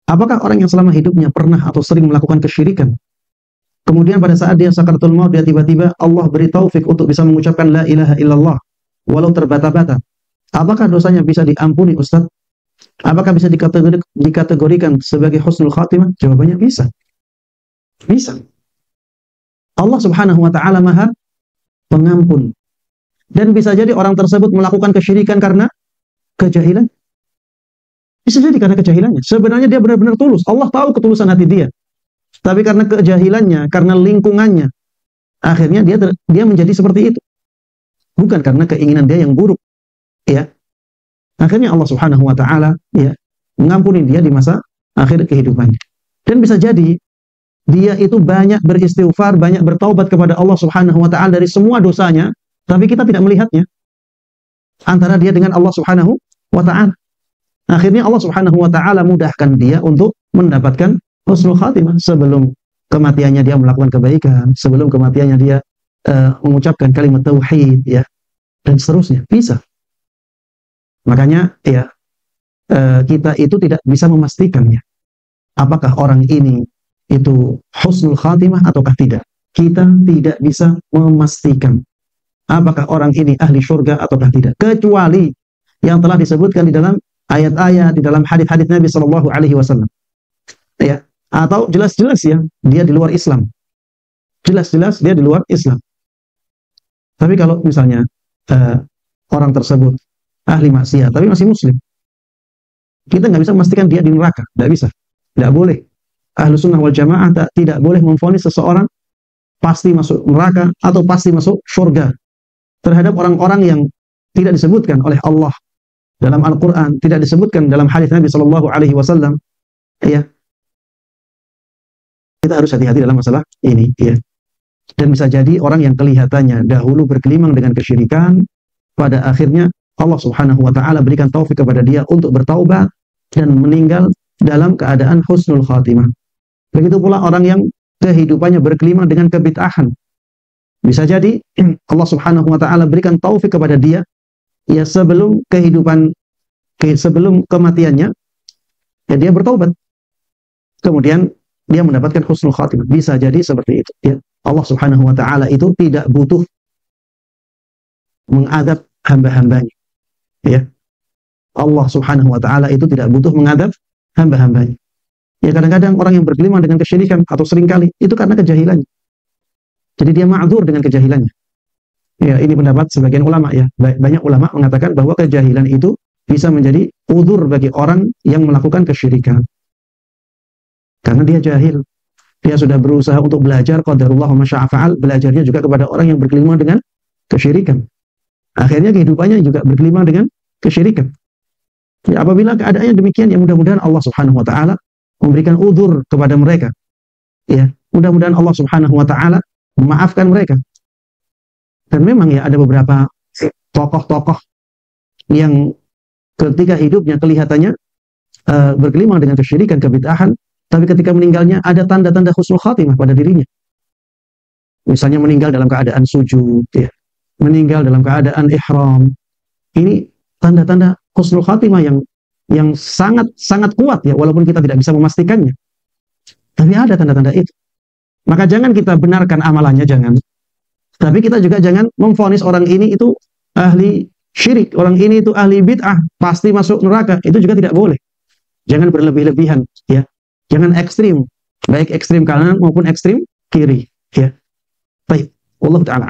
Apakah orang yang selama hidupnya pernah atau sering melakukan kesyirikan, kemudian pada saat dia sakaratul maut, dia tiba-tiba Allah beri taufik untuk bisa mengucapkan la ilaha illallah, walau terbata-bata, apakah dosanya bisa diampuni, Ustaz? Apakah bisa dikategorikan sebagai husnul khatimah? Jawabannya bisa. Bisa. Allah Subhanahu wa taala Maha Pengampun. Dan bisa jadi orang tersebut melakukan kesyirikan karena kejahilan. Bisa jadi karena kejahilannya. Sebenarnya dia benar-benar tulus. Allah tahu ketulusan hati dia. Tapi karena kejahilannya, karena lingkungannya, akhirnya dia menjadi seperti itu. Bukan karena keinginan dia yang buruk. Ya. Akhirnya Allah Subhanahu wa taala ya mengampuni dia di masa akhir kehidupannya. Dan bisa jadi dia itu banyak beristighfar, banyak bertaubat kepada Allah Subhanahu wa taala dari semua dosanya, tapi kita tidak melihatnya. Antara dia dengan Allah Subhanahu wa taala. Akhirnya Allah Subhanahu wa taala mudahkan dia untuk mendapatkan husnul khatimah sebelum kematiannya dia melakukan kebaikan, sebelum kematiannya dia mengucapkan kalimat tauhid ya dan seterusnya. Bisa. Makanya ya kita itu tidak bisa memastikannya. Apakah orang ini itu husnul khatimah ataukah tidak? Kita tidak bisa memastikan apakah orang ini ahli surga ataukah tidak, kecuali yang telah disebutkan di dalam ayat-ayat, di dalam hadis-hadis Nabi Shallallahu Alaihi Wasallam. Ya, atau jelas-jelas ya dia di luar Islam. Jelas-jelas dia di luar Islam. Tapi kalau misalnya orang tersebut ahli maksiat tapi masih muslim, kita nggak bisa memastikan dia di neraka. Nggak bisa. Nggak boleh. Ahlus sunnah wal jamaah tidak boleh memvonis seseorang pasti masuk neraka atau pasti masuk surga terhadap orang-orang yang tidak disebutkan oleh Allah dalam Al-Quran, tidak disebutkan dalam hadis Nabi Shallallahu Alaihi Wasallam. Ya, kita harus hati-hati dalam masalah ini. Ya, dan bisa jadi orang yang kelihatannya dahulu bergelimang dengan kesyirikan, pada akhirnya Allah Subhanahu Wa Taala berikan taufik kepada dia untuk bertaubat dan meninggal dalam keadaan husnul khatimah. Begitu pula orang yang kehidupannya bergelimang dengan kebid'ahan. Bisa jadi Allah Subhanahu wa taala berikan taufik kepada dia ya sebelum kematiannya ya dia bertaubat. Kemudian dia mendapatkan husnul khatimah. Bisa jadi seperti itu ya. Allah Subhanahu wa taala itu tidak butuh mengadab hamba-hambanya. Ya. Allah Subhanahu wa taala itu tidak butuh mengadab hamba-hambanya. Ya kadang-kadang orang yang bergelimang dengan kesyirikan atau seringkali itu karena kejahilannya. Jadi dia ma'dzur dengan kejahilannya. Ya, ini pendapat sebagian ulama ya. Banyak ulama mengatakan bahwa kejahilan itu bisa menjadi udzur bagi orang yang melakukan kesyirikan. Karena dia jahil. Dia sudah berusaha untuk belajar qadarullah wa masya'a fa'al, belajarnya juga kepada orang yang bergelimang dengan kesyirikan. Akhirnya kehidupannya juga bergelimang dengan kesyirikan. Ya, apabila keadaannya demikian, ya mudah-mudahan Allah Subhanahu wa taala memberikan udzur kepada mereka. Ya, mudah-mudahan Allah Subhanahu wa taala memaafkan mereka. Dan memang ya ada beberapa tokoh-tokoh yang ketika hidupnya kelihatannya bergelimang dengan kesyirikan, kebid'ahan, tapi ketika meninggalnya ada tanda-tanda husnul khatimah pada dirinya. Misalnya meninggal dalam keadaan sujud, ya. Meninggal dalam keadaan ihram. Ini tanda-tanda husnul khatimah yang sangat kuat ya, walaupun kita tidak bisa memastikannya. Tapi ada tanda-tanda itu. Maka jangan kita benarkan amalannya, jangan. Tapi kita juga jangan memvonis orang ini itu ahli syirik, orang ini itu ahli bid'ah, pasti masuk neraka. Itu juga tidak boleh. Jangan berlebih-lebihan, ya. Jangan ekstrim, baik ekstrim kanan maupun ekstrim kiri, ya. Baik, Allah Ta'ala.